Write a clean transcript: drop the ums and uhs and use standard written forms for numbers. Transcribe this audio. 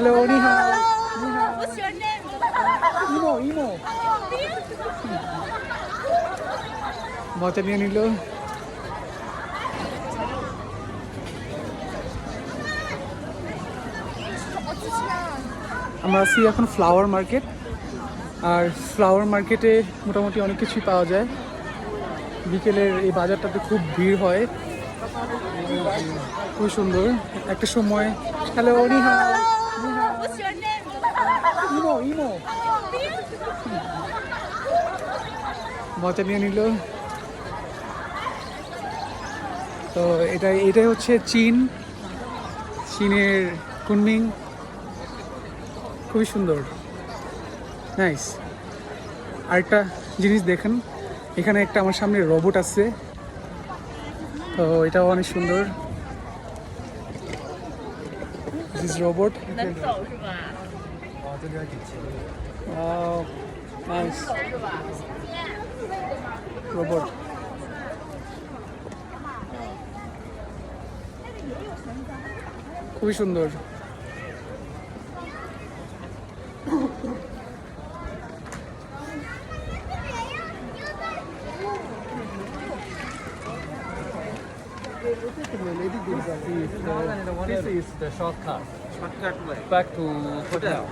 Hello, ni hao. What's your name? Imo. মজা নিয়ে নিল। আমরা আছি এখন ফ্লাওয়ার মার্কেট, আর ফ্লাওয়ার মার্কেটে মোটামুটি অনেক কিছুই পাওয়া যায়। বিকেলের এই বাজারটাতে খুব ভিড় হয়, খুব সুন্দর একটা সময়। হ্যালো, নি হাও। What's your name? ইমো মজা নিয়ে নিল। তো এটাই হচ্ছে চীনের কুনমিং। খুবই সুন্দর, নাইস। আরেকটা জিনিস দেখেন, এখানে একটা আমার সামনে রোবট আছে, তো এটাও অনেক সুন্দর। This robot, nice robot. খুবই সুন্দর। This is the shortcut back to hotel.